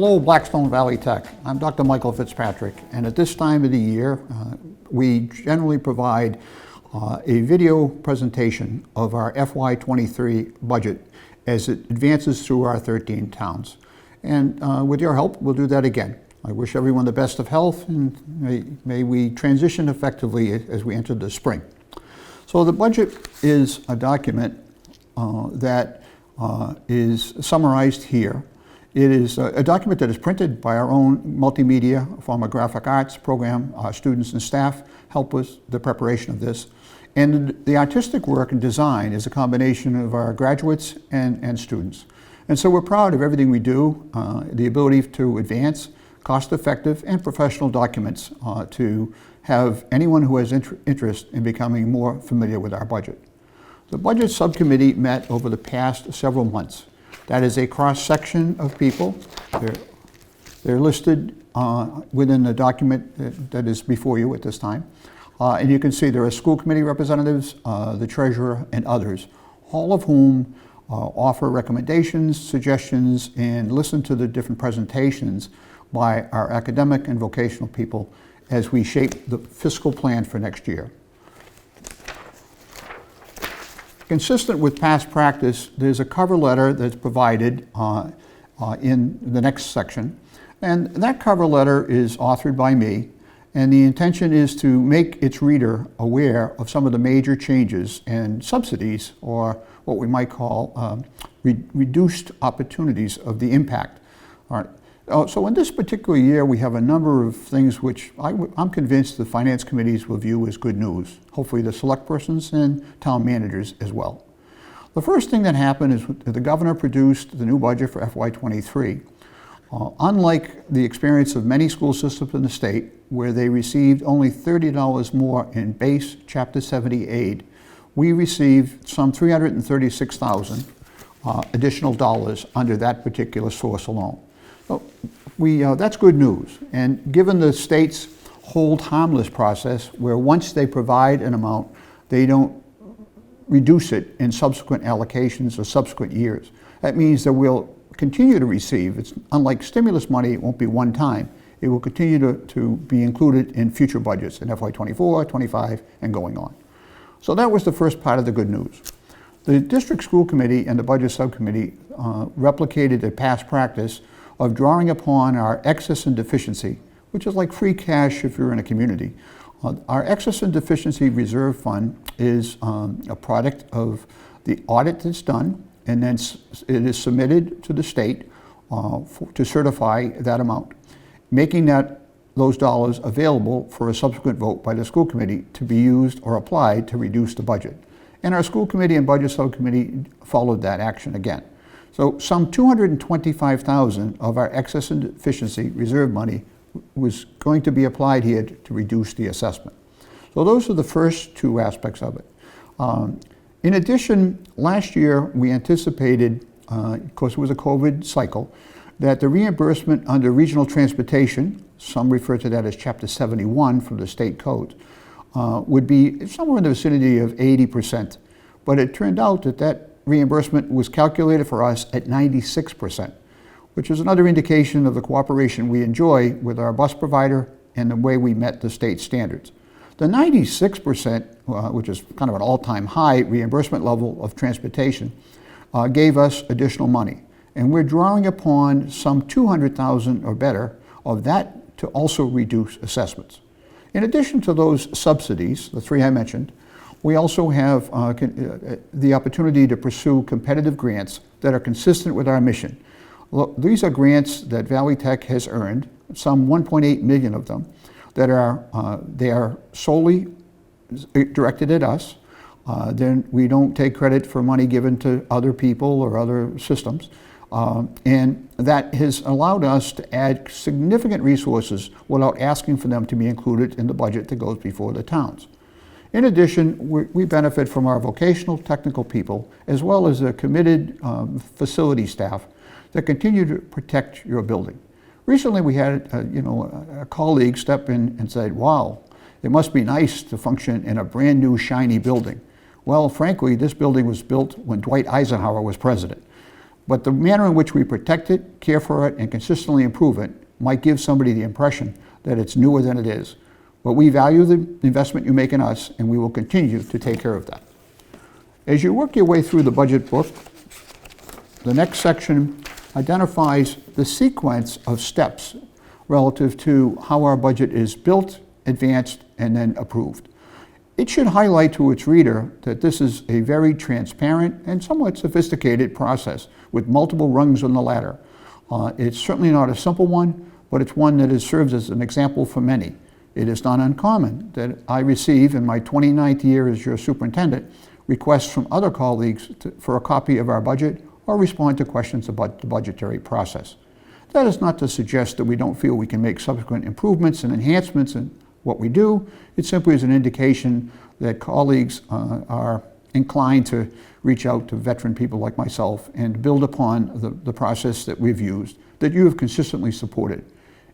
Hello, Blackstone Valley Tech. I'm Dr. Michael Fitzpatrick, and at this time of the year, we generally provide a video presentation of our FY23 budget as it advances through our 13 towns. And with your help, we'll do that again. I wish everyone the best of health, and may we transition effectively as we enter the spring. So the budget is a document that is summarized here. It is a document that is printed by our own multimedia from a graphic arts program. Our students and staff help with the preparation of this. And the artistic work and design is a combination of our graduates and students. And so we're proud of everything we do, the ability to advance cost-effective and professional documents to have anyone who has interest in becoming more familiar with our budget. The Budget Subcommittee met over the past several months. That is a cross-section of people. They're listed within the document that is before you at this time. And you can see there are school committee representatives, the treasurer, and others, all of whom offer recommendations, suggestions, and listen to the different presentations by our academic and vocational people as we shape the fiscal plan for next year. Consistent with past practice, there's a cover letter that's provided in the next section. And that cover letter is authored by me, and the intention is to make its reader aware of some of the major changes and subsidies, or what we might call reduced opportunities of the impact. All right. So in this particular year, we have a number of things which I'm convinced the finance committees will view as good news. Hopefully the select persons and town managers as well. The first thing that happened is the governor produced the new budget for FY23. Unlike the experience of many school systems in the state, where they received only $30 more in base Chapter 70 aid, we received some $336,000 additional dollars under that particular source alone. So that's good news. And given the state's hold harmless process, where once they provide an amount, they don't reduce it in subsequent allocations or subsequent years. That means that we'll continue to receive. It's unlike stimulus money, it won't be one time. It will continue to be included in future budgets in FY24, 25, and going on. So that was the first part of the good news. The district school committee and the budget subcommittee replicated a past practice of drawing upon our excess and deficiency, which is like free cash if you're in a community. Our excess and deficiency reserve fund is a product of the audit that's done, and then it is submitted to the state to certify that amount, making those dollars available for a subsequent vote by the school committee to be used or applied to reduce the budget. And our school committee and budget subcommittee followed that action again. So some $225,000 of our excess and deficiency reserve money was going to be applied here to reduce the assessment. So those are the first two aspects of it. In addition, last year we anticipated, of course it was a COVID cycle, that the reimbursement under regional transportation, some refer to that as Chapter 71 from the state code, would be somewhere in the vicinity of 80%. But it turned out that reimbursement was calculated for us at 96%, which is another indication of the cooperation we enjoy with our bus provider and the way we met the state standards. The 96%, which is kind of an all-time high reimbursement level of transportation, gave us additional money. And we're drawing upon some $200,000 or better of that to also reduce assessments. In addition to those subsidies, the three I mentioned, we also have the opportunity to pursue competitive grants that are consistent with our mission. These are grants that Valley Tech has earned, some 1.8 million of them, that they are solely directed at us. Then we don't take credit for money given to other people or other systems. And that has allowed us to add significant resources without asking for them to be included in the budget that goes before the towns. In addition, we benefit from our vocational technical people, as well as a committed facility staff that continue to protect your building. Recently, we had a colleague step in and said, wow, it must be nice to function in a brand new shiny building. Well, frankly, this building was built when Dwight Eisenhower was president. But the manner in which we protect it, care for it, and consistently improve it might give somebody the impression that it's newer than it is. But we value the investment you make in us, and we will continue to take care of that. As you work your way through the budget book, the next section identifies the sequence of steps relative to how our budget is built, advanced, and then approved. It should highlight to its reader that this is a very transparent and somewhat sophisticated process with multiple rungs on the ladder. It's certainly not a simple one, but it's one that serves as an example for many. It is not uncommon that I receive, in my 29th year as your superintendent, requests from other colleagues for a copy of our budget or respond to questions about the budgetary process. That is not to suggest that we don't feel we can make subsequent improvements and enhancements in what we do. It simply is an indication that colleagues are inclined to reach out to veteran people like myself and build upon the process that we've used, that you have consistently supported.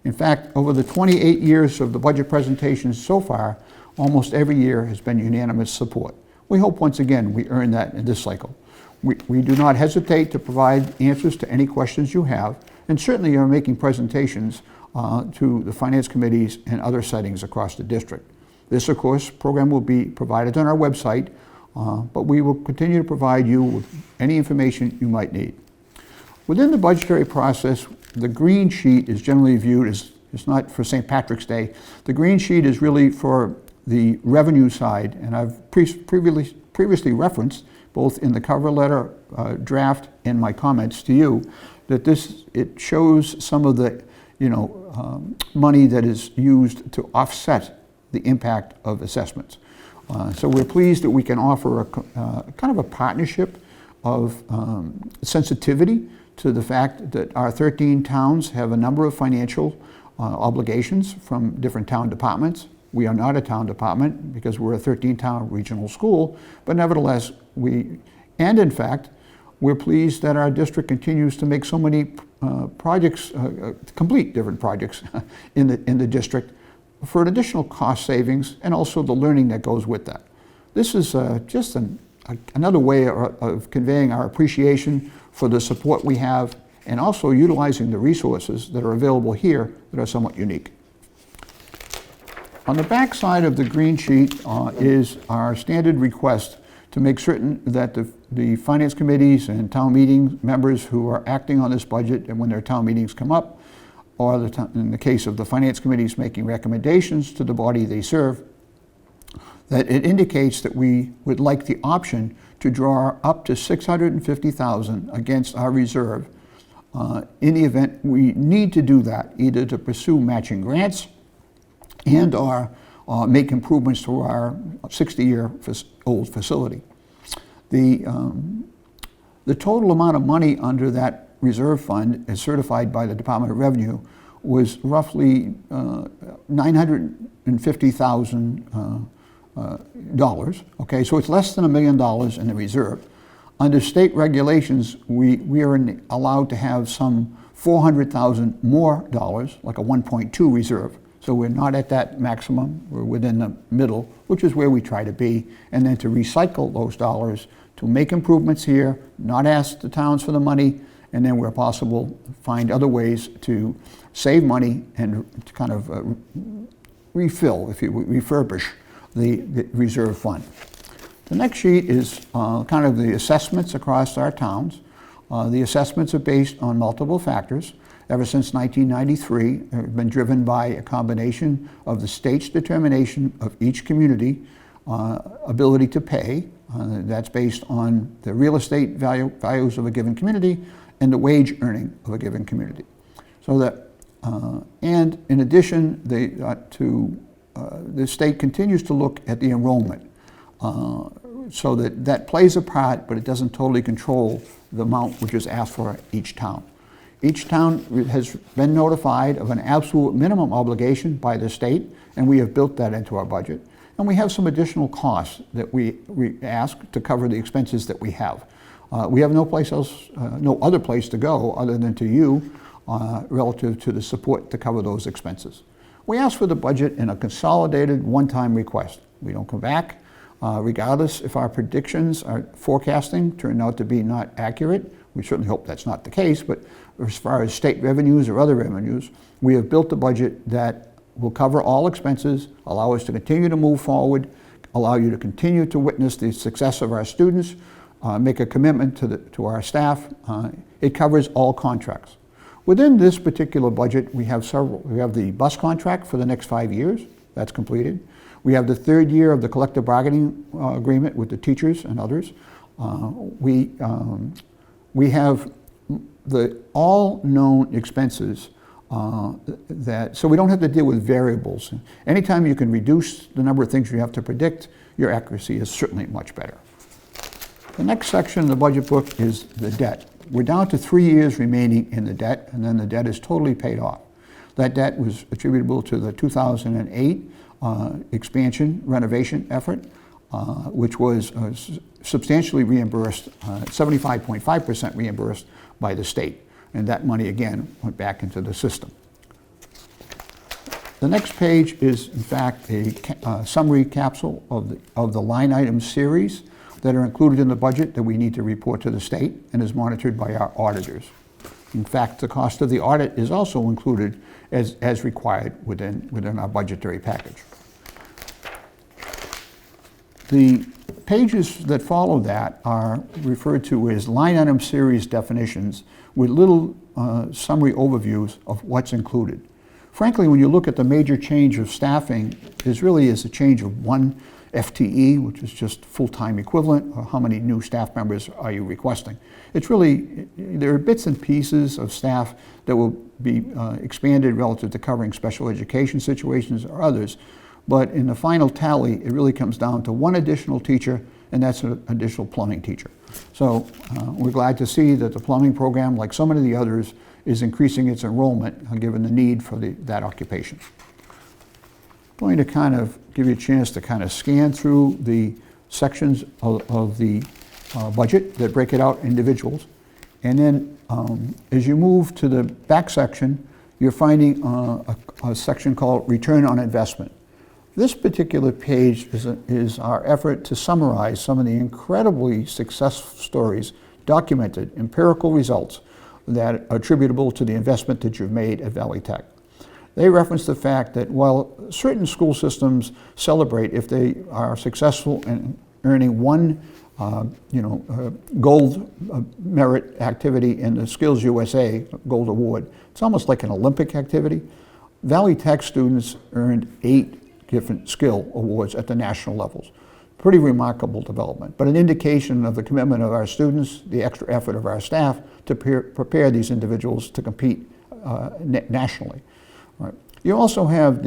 In fact, over the 28 years of the budget presentations so far, almost every year has been unanimous support. We hope once again we earn that in this cycle. We do not hesitate to provide answers to any questions you have, and certainly are making presentations to the finance committees and other settings across the district. This, of course, program will be provided on our website, but we will continue to provide you with any information you might need. Within the budgetary process, the green sheet is generally viewed as, it's not for St. Patrick's Day, the green sheet is really for the revenue side, and I've previously referenced, both in the cover letter draft and my comments to you, that it shows some of the money that is used to offset the impact of assessments. So we're pleased that we can offer a kind of a partnership of sensitivity to the fact that our 13 towns have a number of financial obligations from different town departments. We are not a town department because we're a 13-town regional school, but nevertheless, in fact, we're pleased that our district continues to make so many projects, complete different projects in the district for an additional cost savings and also the learning that goes with that. This is just another way of conveying our appreciation for the support we have and also utilizing the resources that are available here that are somewhat unique. On the back side of the green sheet is our standard request to make certain that the finance committees and town meeting members who are acting on this budget, and when their town meetings come up, or in the case of the finance committees making recommendations to the body they serve, that it indicates that we would like the option to draw up to $650,000 against our reserve in the event we need to do that, either to pursue matching grants and or make improvements to our 60-year-old facility. The total amount of money under that reserve fund, as certified by the Department of Revenue, was roughly $950,000. Okay, so it's less than $1 million in the reserve. Under state regulations, we are allowed to have some $400,000 more dollars, like a 1.2 reserve. So we're not at that maximum, we're within the middle, which is where we try to be, and then to recycle those dollars to make improvements here, not ask the towns for the money, and then where possible, find other ways to save money and to kind of refill, refurbish the reserve fund. The next sheet is kind of the assessments across our towns. The assessments are based on multiple factors. Ever since 1993, they've been driven by a combination of the state's determination of each community ability to pay. That's based on the real estate values of a given community and the wage earning of a given community. So that, and in addition, the state continues to look at the enrollment. So that plays a part, but it doesn't totally control the amount which is asked for each town. Each town has been notified of an absolute minimum obligation by the state, and we have built that into our budget. And we have some additional costs that we ask to cover the expenses that we have. We have no other place to go other than to you relative to the support to cover those expenses. We ask for the budget in a consolidated one-time request. We don't come back. Regardless if our predictions, our forecasting turn out to be not accurate, We certainly hope that's not the case, but as far as state revenues or other revenues, we have built a budget that will cover all expenses, allow us to continue to move forward, allow you to continue to witness the success of our students, make a commitment to our staff. It covers all contracts. Within this particular budget, we have several. We have the bus contract for the next 5 years. That's completed. We have the third year of the collective bargaining agreement with the teachers and others. We have all known expenses so we don't have to deal with variables. Anytime you can reduce the number of things you have to predict, your accuracy is certainly much better. The next section of the budget book is the debt. We're down to 3 years remaining in the debt, and then the debt is totally paid off. That debt was attributable to the 2008 expansion renovation effort, which was substantially reimbursed, 75.5% reimbursed by the state. And that money, again, went back into the system. The next page is, in fact, a summary capsule of the line item series that are included in the budget that we need to report to the state and is monitored by our auditors. In fact, the cost of the audit is also included as required within our budgetary package. The pages that follow that are referred to as line item series definitions with little summary overviews of what's included. Frankly, when you look at the major change of staffing, there really is a change of one FTE, which is just full-time equivalent, or how many new staff members are you requesting. It's really, there are bits and pieces of staff that will be expanded relative to covering special education situations or others, but in the final tally, it really comes down to one additional teacher, and that's an additional plumbing teacher. So we're glad to see that the plumbing program, like so many of the others, is increasing its enrollment given the need for that occupation. I'm going to kind of give you a chance to kind of scan through the sections of the budget that break it out individuals. And then as you move to the back section, you're finding a section called Return on Investment. This particular page is our effort to summarize some of the incredibly successful stories, documented empirical results that are attributable to the investment that you've made at Valley Tech. They reference the fact that while certain school systems celebrate if they are successful in earning one gold merit activity in the Skills USA Gold Award, it's almost like an Olympic activity. Valley Tech students earned 8 different skill awards at the national levels. Pretty remarkable development, but an indication of the commitment of our students, the extra effort of our staff to prepare these individuals to compete nationally. Right. You also have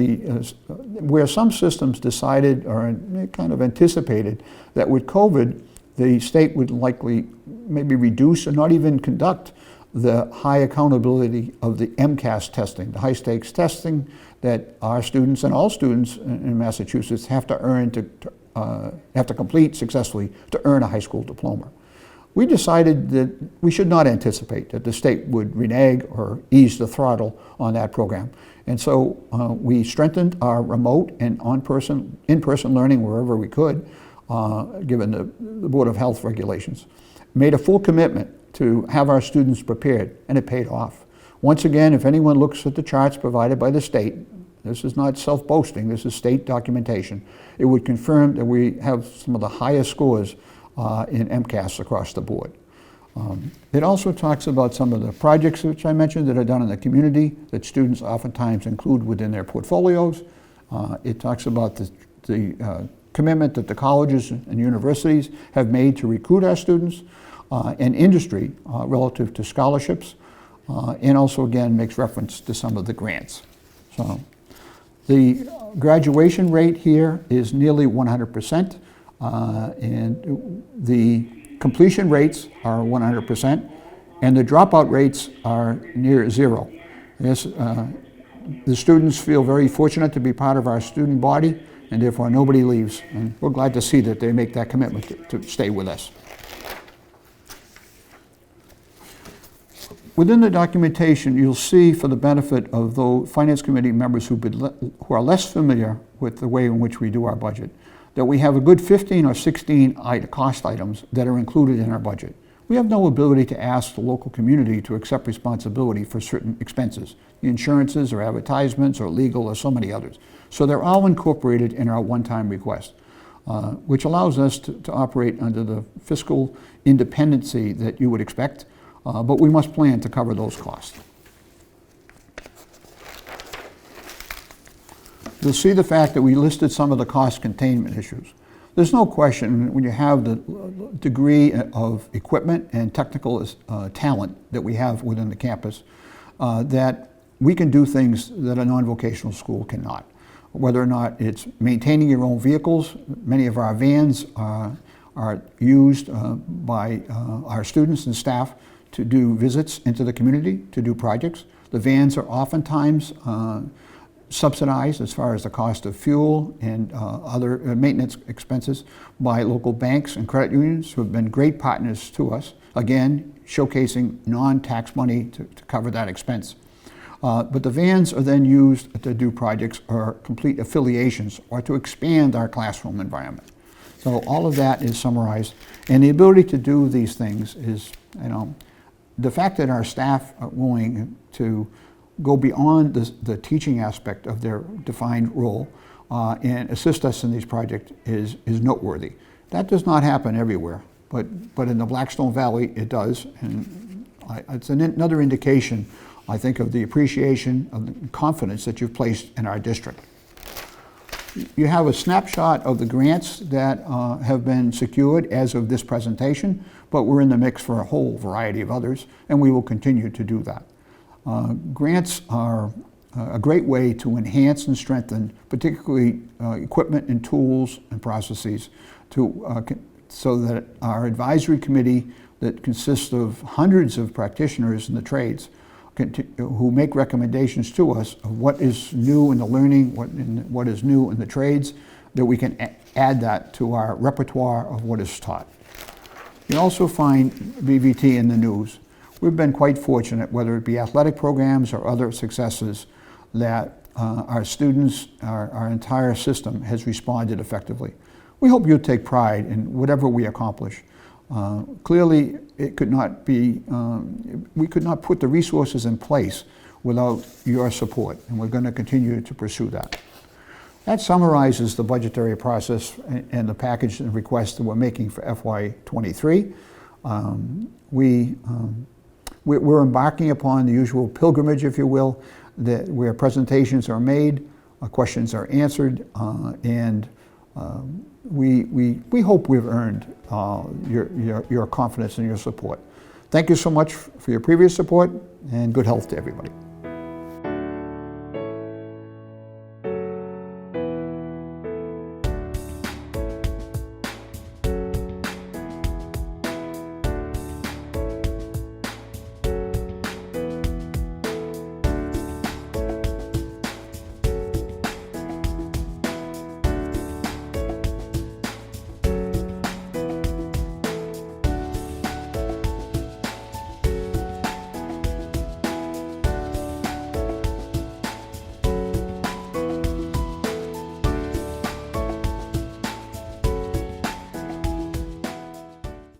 where some systems decided or kind of anticipated that with COVID, the state would likely maybe reduce or not even conduct the high accountability of the MCAS testing, the high stakes testing that our students and all students in Massachusetts have to earn have to complete successfully to earn a high school diploma. We decided that we should not anticipate that the state would renege or ease the throttle on that program. And so we strengthened our remote and in-person learning wherever we could, given the Board of Health regulations. Made a full commitment to have our students prepared, and it paid off. Once again, if anyone looks at the charts provided by the state, this is not self-boasting, this is state documentation, it would confirm that we have some of the highest scores in MCAS across the board. It also talks about some of the projects which I mentioned that are done in the community that students oftentimes include within their portfolios. It talks about the commitment that the colleges and universities have made to recruit our students, and industry relative to scholarships, and also again makes reference to some of the grants. So the graduation rate here is nearly 100%, and the completion rates are 100%, and the dropout rates are near zero. Yes, the students feel very fortunate to be part of our student body, and therefore nobody leaves. And we're glad to see that they make that commitment to stay with us. Within the documentation, you'll see, for the benefit of those Finance Committee members who are less familiar with the way in which we do our budget, that we have a good 15 or 16 cost items that are included in our budget. We have no ability to ask the local community to accept responsibility for certain expenses, the insurances or advertisements or legal or so many others. So they're all incorporated in our one-time request, which allows us to operate under the fiscal independency that you would expect, but we must plan to cover those costs. You'll see the fact that we listed some of the cost containment issues. There's no question when you have the degree of equipment and technical talent that we have within the campus that we can do things that a non-vocational school cannot. Whether or not it's maintaining your own vehicles, many of our vans are used by our students and staff to do visits into the community, to do projects. The vans are oftentimes subsidized as far as the cost of fuel and other maintenance expenses by local banks and credit unions who have been great partners to us, again, showcasing non-tax money to cover that expense. But the vans are then used to do projects or complete affiliations or to expand our classroom environment. So all of that is summarized, and the ability to do these things is, the fact that our staff are willing to go beyond the teaching aspect of their defined role and assist us in these projects is noteworthy. That does not happen everywhere, but in the Blackstone Valley it does, and it's another indication, I think, of the appreciation of the confidence that you've placed in our district. You have a snapshot of the grants that have been secured as of this presentation, but we're in the mix for a whole variety of others, and we will continue to do that. Grants are a great way to enhance and strengthen, particularly equipment and tools and processes, so that our advisory committee that consists of hundreds of practitioners in the trades who make recommendations to us of what is new in the learning, what is new in the trades, that we can add that to our repertoire of what is taught. You also find BVT in the news. We've been quite fortunate, whether it be athletic programs or other successes, that our students, our entire system has responded effectively. We hope you'll take pride in whatever we accomplish. Clearly, it could not be, we could not put the resources in place without your support, and we're going to continue to pursue that. That summarizes the budgetary process and the package and requests that we're making for FY23. We're embarking upon the usual pilgrimage, if you will, where presentations are made, questions are answered, and we hope we've earned your confidence and your support. Thank you so much for your previous support, and good health to everybody.